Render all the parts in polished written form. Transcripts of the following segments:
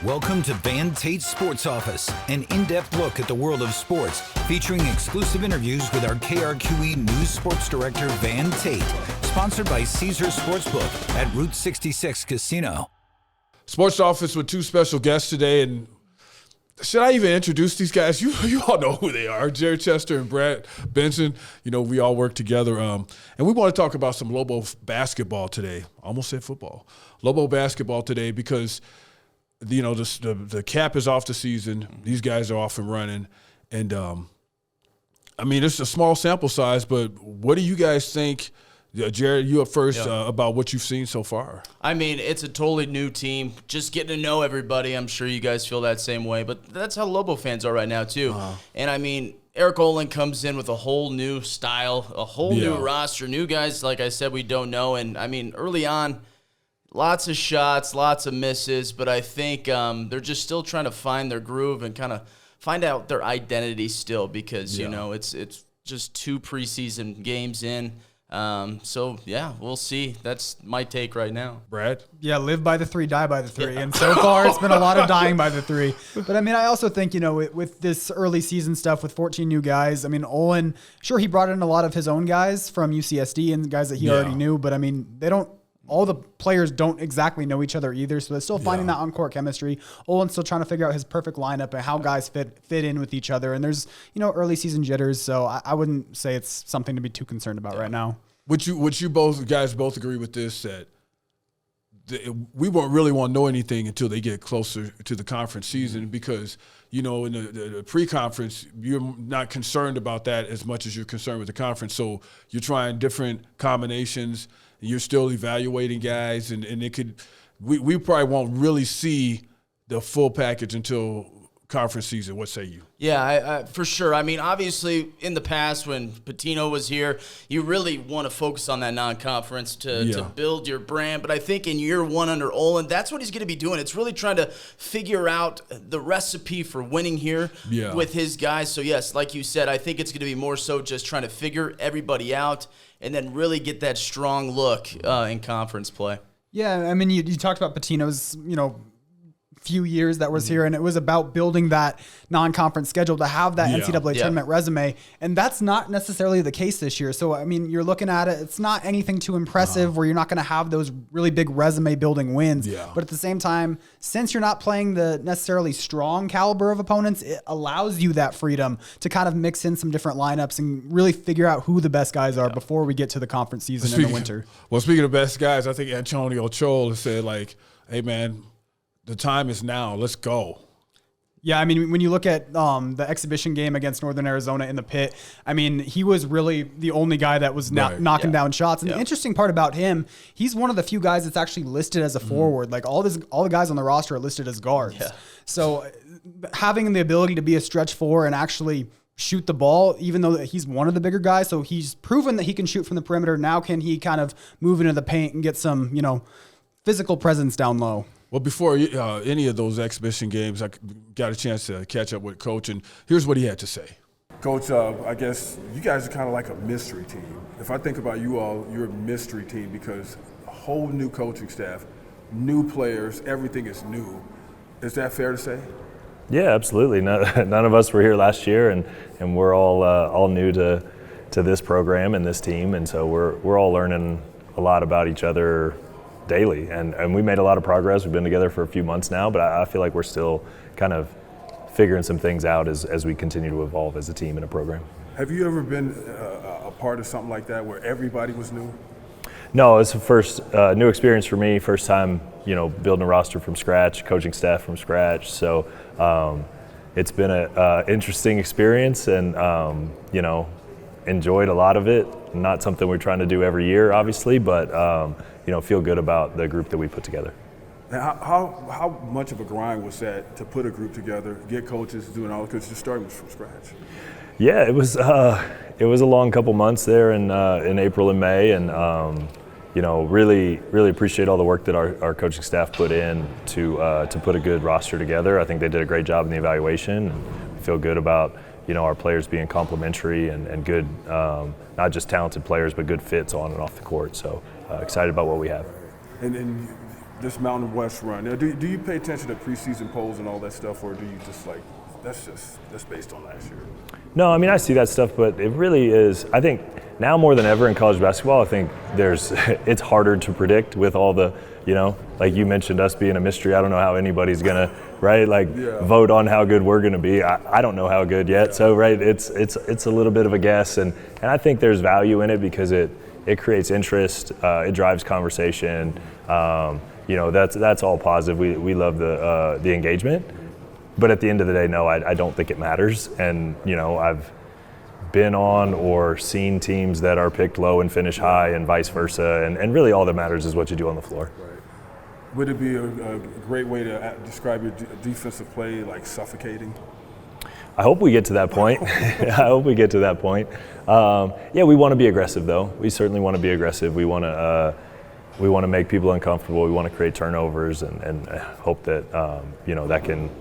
Welcome to Van Tate Sports Office, an in-depth look at the world of sports, featuring exclusive interviews with our KRQE News Sports Director, Van Tate, sponsored by Caesars Sportsbook at Route 66 Casino. Sports Office with two special guests today, and should I even introduce these guys? You all know who they are, Jared Chester and Brad Benson. You know, we all work together, and we want to talk about some Lobo basketball today. Almost said football. Lobo basketball today because – you know, the cap is off the season. These guys are off and running. And, I mean, it's a small sample size, but what do you guys think, Jared, you up first, about what you've seen so far? I mean, it's a totally new team. Just getting to know everybody. I'm sure you guys feel that same way. But that's how Lobo fans are right now, too. And, I mean, Eric Olen comes in with a whole new style, a whole new roster, new guys, like I said, we don't know. And, I mean, early on, lots of shots, lots of misses, but I think they're just still trying to find their groove and kind of find out their identity still because, you know, it's just 2 preseason games in. So, yeah, we'll see. That's my take right now. Brad? Yeah, live by the 3, die by the 3. And so far it's been a lot of dying by the 3. But, I mean, I also think, you know, with this early season stuff with 14 new guys, I mean, Olen, sure, he brought in a lot of his own guys from UCSD and guys that he already knew, but, I mean, all the players don't exactly know each other either, so they're still finding that on-court chemistry. Olen's still trying to figure out his perfect lineup and how guys fit in with each other. And there's, you know, early season jitters, so I wouldn't say it's something to be too concerned about right now. Would you guys both agree with this, that we won't really want to know anything until they get closer to the conference season because, you know, in the pre-conference, you're not concerned about that as much as you're concerned with the conference. So you're trying different combinations. You're still evaluating guys, and it could we probably won't really see the full package until conference season. What say you? Yeah, I for sure. I mean, obviously, in the past when Patino was here, you really want to focus on that non-conference to build your brand. But I think in year 1 under Olen, that's what he's going to be doing. It's really trying to figure out the recipe for winning here with his guys. So, yes, like you said, I think it's going to be more so just trying to figure everybody out and then really get that strong look in conference play. Yeah, I mean, you talked about Patino's, you know, few years that was here, and it was about building that non-conference schedule to have that NCAA tournament resume, and that's not necessarily the case this year. So, I mean, you're looking at it, it's not anything too impressive where you're not going to have those really big resume-building wins. But at the same time, since you're not playing the necessarily strong caliber of opponents, it allows you that freedom to kind of mix in some different lineups and really figure out who the best guys are before we get to the conference season in the winter. Well, speaking of best guys, I think Antonio Chol said, like, hey, man, the time is now. Let's go. Yeah, I mean, when you look at the exhibition game against Northern Arizona in the pit, I mean, he was really the only guy that was knocking down shots. And the interesting part about him, he's one of the few guys that's actually listed as a forward. Like all the guys on the roster are listed as guards. So having the ability to be a stretch 4 and actually shoot the ball, even though he's one of the bigger guys, so he's proven that he can shoot from the perimeter. Now can he kind of move into the paint and get some, you know, physical presence down low? Well, before any of those exhibition games, I got a chance to catch up with Coach, and here's what he had to say. Coach, I guess you guys are kind of like a mystery team. If I think about you all, you're a mystery team because a whole new coaching staff, new players, everything is new. Is that fair to say? Yeah, absolutely. None of us were here last year, and we're all new to this program and this team, and so we're all learning a lot about each other daily, and we made a lot of progress. We've been together for a few months now, but I feel like we're still kind of figuring some things out as we continue to evolve as a team and a program. Have you ever been a part of something like that where everybody was new? No, it's the first new experience for me. First time, you know, building a roster from scratch, coaching staff from scratch. So it's been an interesting experience, and you know, enjoyed a lot of it. Not something we're trying to do every year, obviously, but you know, feel good about the group that we put together. How much of a grind was that to put a group together, get coaches doing all, because you're starting from scratch? Yeah, it was a long couple months there in April and May, and you know, really appreciate all the work that our coaching staff put in to put a good roster together. I think they did a great job in the evaluation. And feel good about, you know, our players being complementary and good, not just talented players, but good fits on and off the court. So excited about what we have. And this Mountain West run. Now, do you pay attention to preseason polls and all that stuff, or do you just like that's based on last year? No, I mean, I see that stuff, but it really is. I think now more than ever in college basketball, I think it's harder to predict with all the, like you mentioned us being a mystery. I don't know how anybody's gonna, right? Vote on how good we're gonna be. I don't know how good yet. Yeah. So right, it's a little bit of a guess, and I think there's value in it because it creates interest. It drives conversation. That's all positive. We love the engagement. But at the end of the day, no, I don't think it matters. And, I've been on or seen teams that are picked low and finish high and vice versa. And really all that matters is what you do on the floor. Right. Would it be a great way to describe your defensive play like suffocating? I hope we get to that point. We want to be aggressive, though. We certainly want to be aggressive. We want to make people uncomfortable. We want to create turnovers and hope that, that can –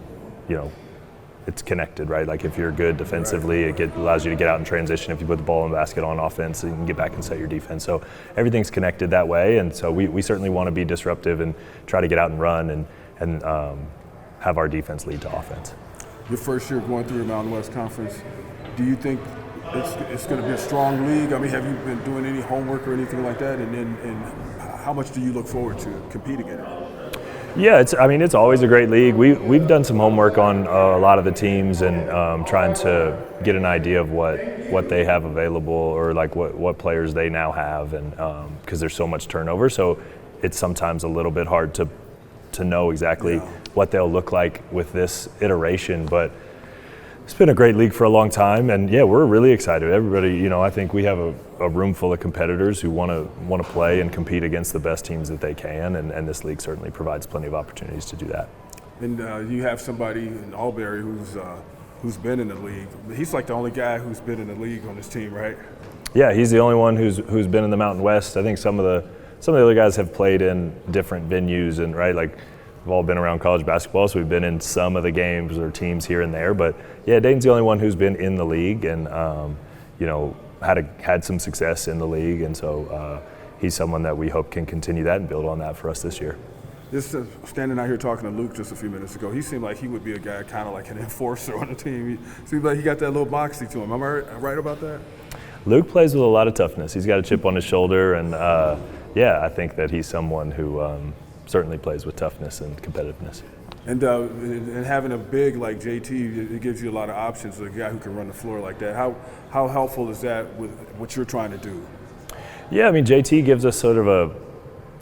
it's connected, right? Like if you're good defensively, it allows you to get out in transition. If you put the ball in the basket on offense, you can get back and set your defense. So everything's connected that way, and so we certainly want to be disruptive and try to get out and run and have our defense lead to offense. Your first year going through the Mountain West Conference, do you think it's going to be a strong league? I mean, have you been doing any homework or anything like that? And how much do you look forward to competing in it? Yeah, it's always a great league. We've done some homework on a lot of the teams and trying to get an idea of what they have available or like what players they now have, and because there's so much turnover, so it's sometimes a little bit hard to know exactly what they'll look like with this iteration. But it's been a great league for a long time, and we're really excited. Everybody, I think we have a room full of competitors who want to play and compete against the best teams that they can, and this league certainly provides plenty of opportunities to do that. And you have somebody in Albury who's been in the league. He's like the only guy who's been in the league on this team, right? Yeah, he's the only one who's been in the Mountain West. I think some of the other guys have played in different venues, and right, like we've all been around college basketball, so we've been in some of the games or teams here and there. But Dane's the only one who's been in the league and had some success in the league, and so he's someone that we hope can continue that and build on that for us this year. Just standing out here talking to Luke just a few minutes ago, he seemed like he would be a guy kind of like an enforcer on the team. He seems like he got that little moxie to him. Am I right about that? Luke plays with a lot of toughness. He's got a chip on his shoulder, and I think that he's someone who certainly plays with toughness and competitiveness. And having a big like JT, it gives you a lot of options. A guy who can run the floor like that. How helpful is that with what you're trying to do? Yeah, I mean, JT gives us sort of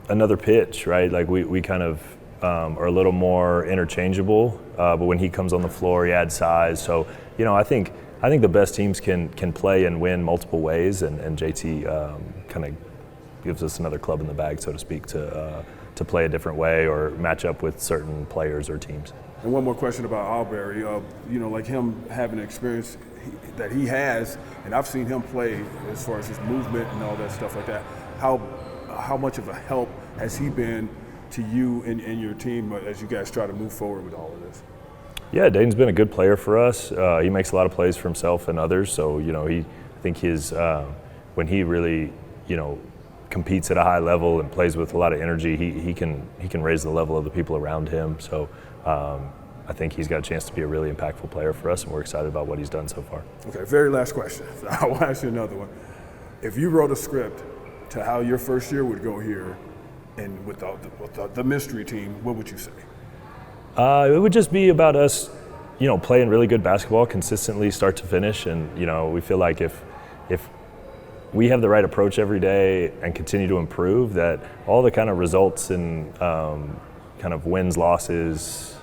another pitch, right? Like we kind of are a little more interchangeable, but when he comes on the floor, he adds size. So, I think the best teams can play and win multiple ways, and JT kind of gives us another club in the bag, so to speak, to play a different way or match up with certain players or teams. And one more question about Albury. Like him having an experience that he has, and I've seen him play as far as his movement and all that stuff like that. How much of a help has he been to you and your team as you guys try to move forward with all of this? Yeah, Dayton's been a good player for us. He makes a lot of plays for himself and others. So, I think his when he really, competes at a high level and plays with a lot of energy, he can raise the level of the people around him. So I think he's got a chance to be a really impactful player for us, and we're excited about what he's done so far. Okay, very last question. I'll ask you another one. If you wrote a script to how your first year would go here and with the mystery team, what would you say? It would just be about us, playing really good basketball consistently start to finish. And, we feel like if we have the right approach every day and continue to improve, that all the kind of results and kind of wins, losses,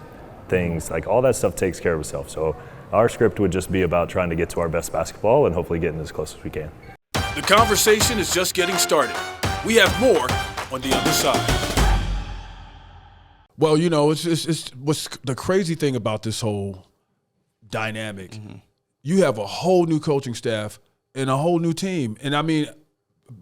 things, like all that stuff takes care of itself. So our script would just be about trying to get to our best basketball and hopefully getting as close as we can. The conversation is just getting started. We have more on the other side. Well, it's what's the crazy thing about this whole dynamic. Mm-hmm. You have a whole new coaching staff and a whole new team. And I mean,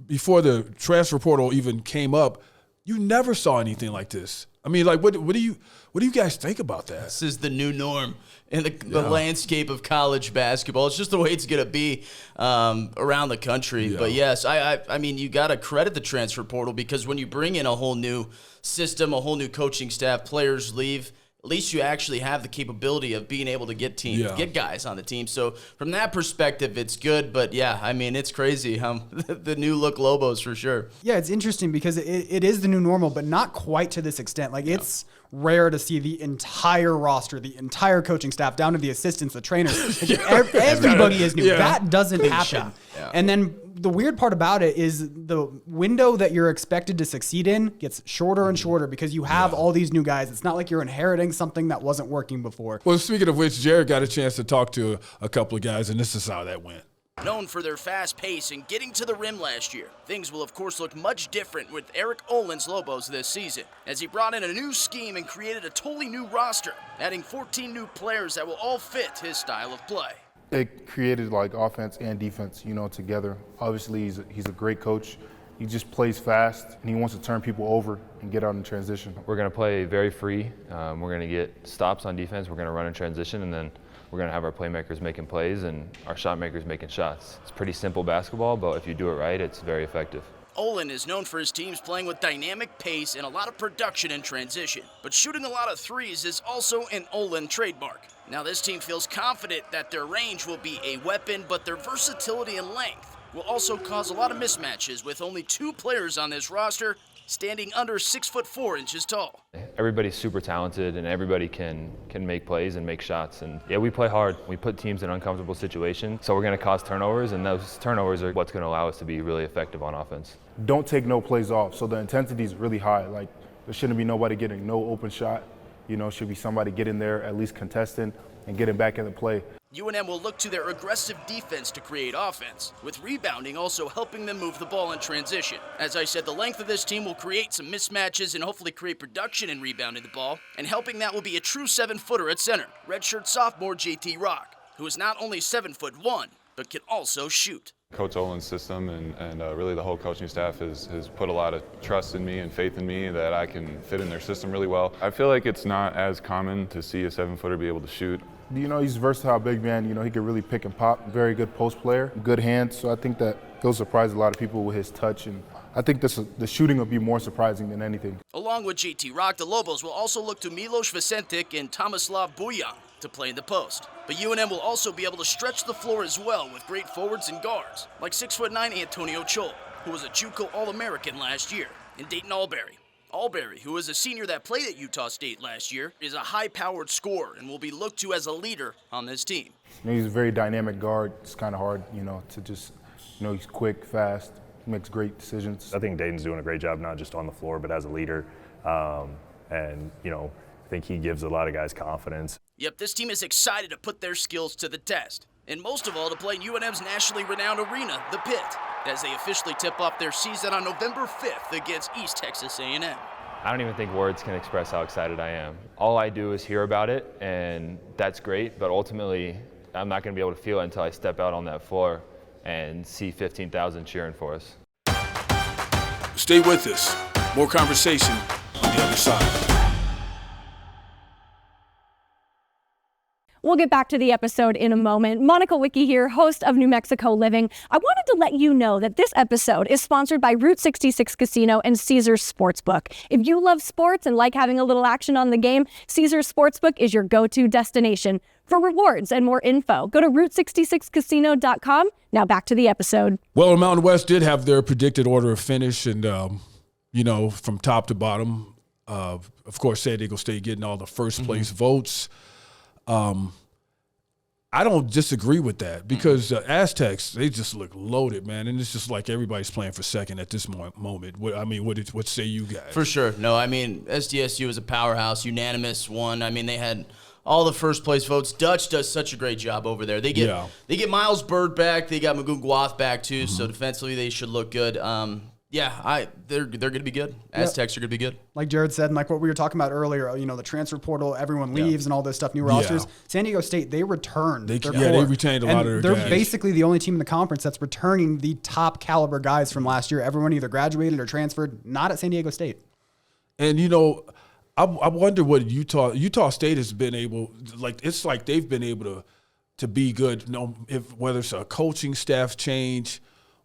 before the transfer portal even came up, you never saw anything like this. I mean, like, what do What do you guys think about that? This is the new norm in the landscape of college basketball. It's just the way it's going to be around the country. Yeah. But yes, I mean, you got to credit the transfer portal, because when you bring in a whole new system, a whole new coaching staff, players leave, at least you actually have the capability of being able to get get guys on the team. So from that perspective, it's good. But yeah, I mean, it's crazy. The new look Lobos for sure. Yeah, it's interesting because it is the new normal, but not quite to this extent. Like it's rare to see the entire roster, the entire coaching staff, down to the assistants, the trainers. Everybody is new. Yeah. That doesn't happen. Yeah. And then the weird part about it is the window that you're expected to succeed in gets shorter and shorter because you have all these new guys. It's not like you're inheriting something that wasn't working before. Well, speaking of which, Jared got a chance to talk to a couple of guys, and this is how that went. Known for their fast pace and getting to the rim last year, things will of course look much different with Eric Olen's Lobos this season, as he brought in a new scheme and created a totally new roster, adding 14 new players that will all fit his style of play. It created like offense and defense, together. Obviously, he's a great coach. He just plays fast, and he wants to turn people over and get out in transition. We're going to play very free. We're going to get stops on defense. We're going to run in transition, and then we're going to have our playmakers making plays and our shot makers making shots. It's pretty simple basketball, but if you do it right, it's very effective. Olen is known for his teams playing with dynamic pace and a lot of production in transition, but shooting a lot of threes is also an Olen trademark. Now this team feels confident that their range will be a weapon, but their versatility and length will also cause a lot of mismatches, with only 2 players on this roster standing under 6'4" tall. Everybody's super talented, and everybody can make plays and make shots. And yeah, we play hard. We put teams in uncomfortable situations, so we're going to cause turnovers, and those turnovers are what's going to allow us to be really effective on offense. Don't take no plays off, so the intensity is really high. Like, there shouldn't be nobody getting no open shot. Should be somebody getting there, at least contesting, and getting back in the play. UNM will look to their aggressive defense to create offense, with rebounding also helping them move the ball in transition. As I said, the length of this team will create some mismatches and hopefully create production in rebounding the ball, and helping that will be a true 7-footer at center, redshirt sophomore JT Rock, who is not only 7'1", but can also shoot. Coach Olen's system and really the whole coaching staff has put a lot of trust in me and faith in me that I can fit in their system really well. I feel like it's not as common to see a 7-footer be able to shoot. He's a versatile big man. He can really pick and pop. Very good post player, good hands. So I think that he'll surprise a lot of people with his touch. And I think the shooting will be more surprising than anything. Along with JT Rock, the Lobos will also look to Milos Vicentic and Tomislav Bujan to play in the post. But UNM will also be able to stretch the floor as well with great forwards and guards, like 6'9" Antonio Chol, who was a JUCO All-American last year, and Dayton Albury. Albury, who is a senior that played at Utah State last year, is a high-powered scorer and will be looked to as a leader on this team. He's a very dynamic guard. It's kind of hard, to just, he's quick, fast, makes great decisions. I think Dayton's doing a great job, not just on the floor, but as a leader. I think he gives a lot of guys confidence. Yep, this team is excited to put their skills to the test, and most of all to play in UNM's nationally renowned arena, the Pit, as they officially tip off their season on November 5th against East Texas A&M. I don't even think words can express how excited I am. All I do is hear about it, and that's great, but ultimately I'm not going to be able to feel it until I step out on that floor and see 15,000 cheering for us. Stay with us. More conversation on the other side. We'll get back to the episode in a moment. Monica Wicki here, host of New Mexico Living. I wanted to let you know that this episode is sponsored by Route 66 Casino and Caesars Sportsbook. If you love sports and like having a little action on the game, Caesars Sportsbook is your go-to destination. For rewards and more info, go to Route66Casino.com. Now back to the episode. Well, Mountain West did have their predicted order of finish, and, from top to bottom, of course, San Diego State getting all the first place votes. I don't disagree with that because Aztecs, they just look loaded, man, and it's just like everybody's playing for second at this moment. What say you guys? For sure. No, SDSU is a powerhouse, unanimous one. They had all the first place votes. Dutch does such a great job over there. They get Miles Bird back. They got Magoon Guath back too. So defensively, they should look good. They're going to be good. Aztecs are going to be good. Like Jared said, and like what we were talking about earlier, the transfer portal, everyone leaves and all this stuff, new rosters. San Diego State, they returned. They retained a lot of their guys. They're basically the only team in the conference that's returning the top caliber guys from last year. Everyone either graduated or transferred, not at San Diego State. And, I wonder what Utah State has been able, it's like they've been able to be good. Whether it's a coaching staff change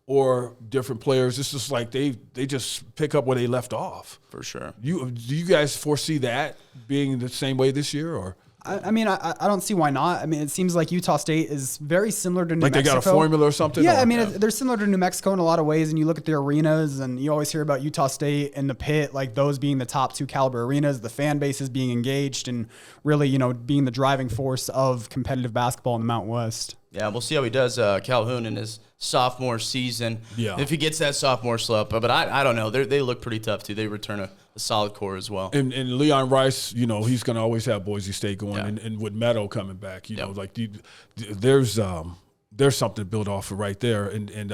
or different players, it's just like they just pick up where they left off. For sure. Do you guys foresee that being the same way this year, or? I mean, I don't see why not. I mean, it seems like Utah State is very similar to New Mexico. Like they got a formula or something? Yeah, I mean, they're similar to New Mexico in a lot of ways. And you look at the arenas, and you always hear about Utah State and the Pit, like those being the top 2 caliber arenas, the fan base is being engaged and really, being the driving force of competitive basketball in the Mountain West. Yeah, we'll see how he does, Calhoun, in his sophomore season. Yeah. If he gets that sophomore slump. But I don't know. They look pretty tough, too. They return a solid core as well. And Leon Rice, he's going to always have Boise State going. Yeah. And with Meadow coming back, there's something to build off of right there. And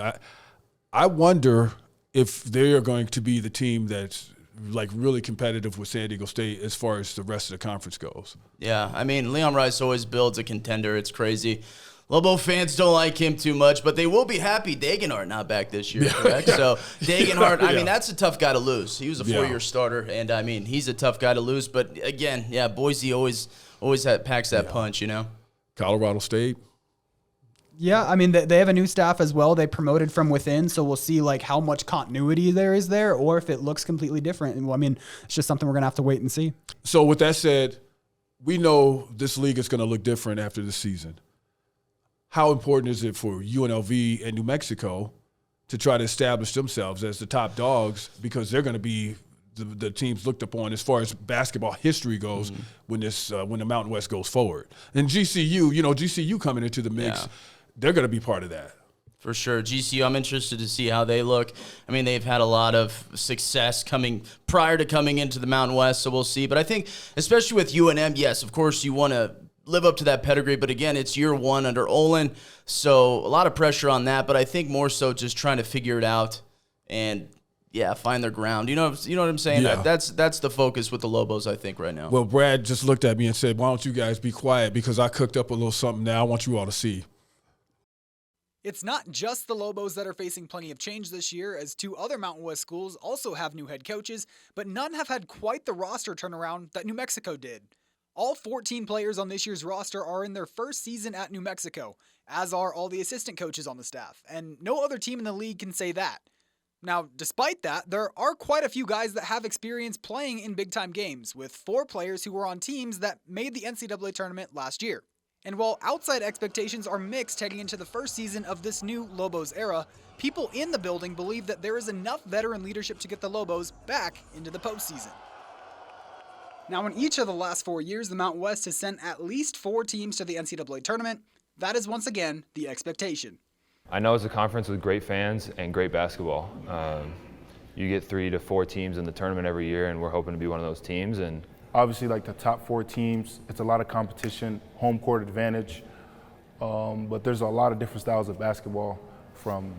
I wonder if they are going to be the team that's like really competitive with San Diego State as far as the rest of the conference goes. Yeah, I mean, Leon Rice always builds a contender. It's crazy. Lobo fans don't like him too much, but they will be happy Dagenhart not back this year, correct? So Dagenhart, I mean, that's a tough guy to lose. He was a 4-year starter, and I mean, he's a tough guy to lose. But again, Boise always packs that punch, Colorado State. Yeah, I mean, they have a new staff as well. They promoted from within, so we'll see like how much continuity there is there, or if it looks completely different. And I mean, it's just something we're gonna have to wait and see. So with that said, we know this league is gonna look different after this season. How important is it for UNLV and New Mexico to try to establish themselves as the top dogs, because they're going to be the teams looked upon as far as basketball history goes when the Mountain West goes forward? And GCU coming into the mix, they're going to be part of that. For sure. GCU, I'm interested to see how they look. I mean, they've had a lot of success prior to coming into the Mountain West, so we'll see. But I think, especially with UNM, yes, of course you want to live up to that pedigree, but again, it's year 1 under Olen, so a lot of pressure on that. But I think more so just trying to figure it out and find their ground. You know what I'm saying? Yeah. That's the focus with the Lobos, I think, right now. Well, Brad just looked at me and said, "Why don't you guys be quiet? Because I cooked up a little something now. I want you all to see." It's not just the Lobos that are facing plenty of change this year, as 2 other Mountain West schools also have new head coaches, but none have had quite the roster turnaround that New Mexico did. All 14 players on this year's roster are in their first season at New Mexico, as are all the assistant coaches on the staff, and no other team in the league can say that. Now, despite that, there are quite a few guys that have experience playing in big-time games, with 4 players who were on teams that made the NCAA tournament last year. And while outside expectations are mixed heading into the first season of this new Lobos era, people in the building believe that there is enough veteran leadership to get the Lobos back into the postseason. Now, in each of the last 4 years, the Mountain West has sent at least 4 teams to the NCAA tournament. That is once again the expectation. I know it's a conference with great fans and great basketball. You get 3 to 4 teams in the tournament every year, and we're hoping to be one of those teams. And obviously, like the top 4 teams, it's a lot of competition, home court advantage. But there's a lot of different styles of basketball. From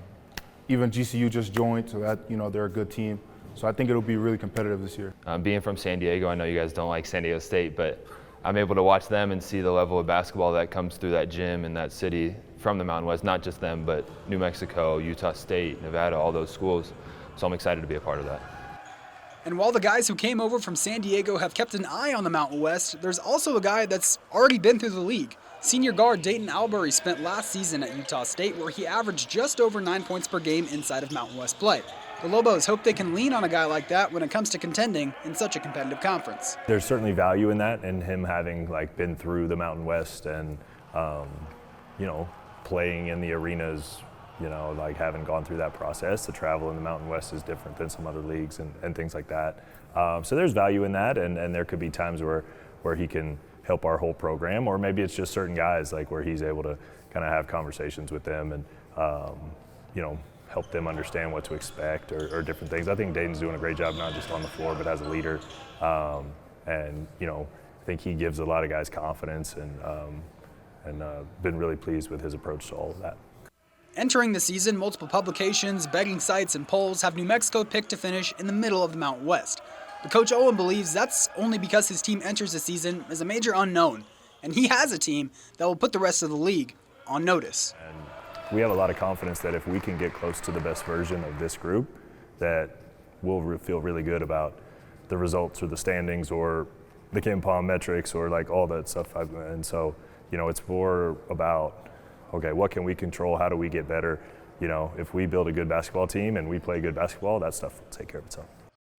even GCU just joined, so that they're a good team. So I think it'll be really competitive this year. Being from San Diego, I know you guys don't like San Diego State, but I'm able to watch them and see the level of basketball that comes through that gym and that city from the Mountain West, not just them, but New Mexico, Utah State, Nevada, all those schools. So I'm excited to be a part of that. And while the guys who came over from San Diego have kept an eye on the Mountain West, there's also a guy that's already been through the league. Senior guard Dayton Albury spent last season at Utah State, where he averaged just over 9 points per game inside of Mountain West play. The Lobos hope they can lean on a guy like that when it comes to contending in such a competitive conference. There's certainly value in that, and him having been through the Mountain West and playing in the arenas, having gone through that process. The travel in the Mountain West is different than some other leagues and things like that. So there's value in that, and there could be times where he can help our whole program, or maybe it's just certain guys where he's able to kind of have conversations with them and help them understand what to expect or different things. I think Dayton's doing a great job, not just on the floor, but as a leader. I think he gives a lot of guys confidence and been really pleased with his approach to all of that. Entering the season, multiple publications, betting sites, and polls have New Mexico picked to finish in the middle of the Mountain West. But Coach Owen believes that's only because his team enters the season as a major unknown, and he has a team that will put the rest of the league on notice. And we have a lot of confidence that if we can get close to the best version of this group, that we'll feel really good about the results or the standings or the KenPom metrics or like all that stuff. And so, you know, it's more about, okay, what can we control? How do we get better? You know, if we build a good basketball team and we play good basketball, that stuff will take care of itself.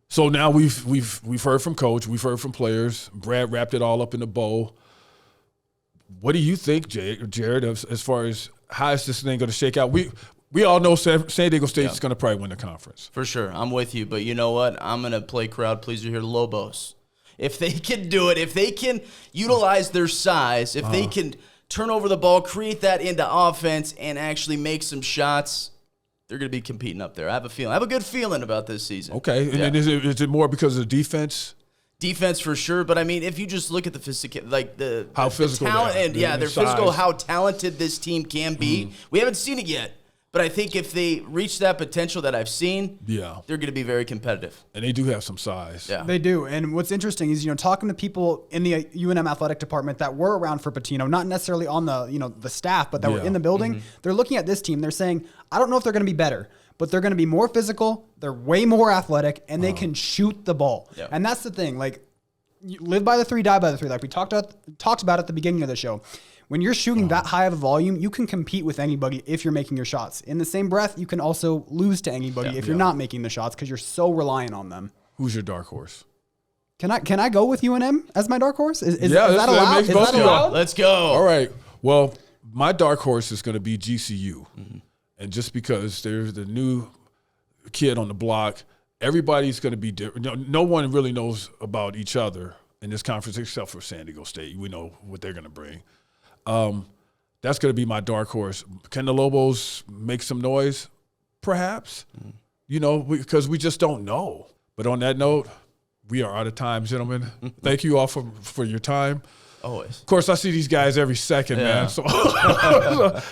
So now we've heard from coach, we've heard from players. Brad wrapped it all up in a bow. What do you think, Jared, as far as how is this thing going to shake out? We all know San Diego State is going to probably win the conference. For sure. I'm with you. But you know what? I'm going to play crowd pleaser here, Lobos. If they can do it, if they can utilize their size, if they can turn over the ball, create that into offense, and actually make some shots, they're going to be competing up there. I have a good feeling about this season. Okay. And then is it more because of the defense? Defense for sure, but I mean, if you just look at the physical, like how physical talent, they are, and their physical, how talented this team can be. We haven't seen it yet, but I think if they reach that potential that I've seen, they're going to be very competitive. And they do have some size. Yeah, they do. And what's interesting is, you know, talking to people in the UNM athletic department that were around for Pitino, not necessarily on the, you know, the staff, but that were in the building. They're looking at this team. They're saying, I don't know if they're going to be better, but they're going to be more physical. They're way more athletic, and they can shoot the ball. Yep. And that's the thing. Like, you live by the 3, die by the 3. Like we talked about at the beginning of the show. When you're shooting that high of a volume, you can compete with anybody if you're making your shots. In the same breath, you can also lose to anybody if you're not making the shots because you're so reliant on them. Who's your dark horse? Can I go with UNM as my dark horse? Is that allowed? Is that allowed? Let's go. All right. Well, my dark horse is going to be GCU. And just because there's the new kid on the block, everybody's going to be different. No one really knows about each other in this conference except for San Diego State. We know what they're going to bring. That's going to be my dark horse. Can the Lobos make some noise? Perhaps. You know, because we just don't know. But on that note, we are out of time, gentlemen. Thank you all for your time. Always. Of course, I see these guys every second, man. So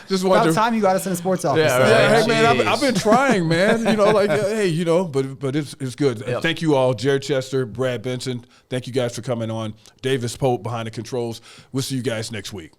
just About time you got us in a sports office. Hey, man, I've been trying, man. You know, like, hey, you know, but it's good. Yep. Thank you all, Jared Chester, Brad Benson. Thank you guys for coming on. Davis Pope behind the controls. We'll see you guys next week.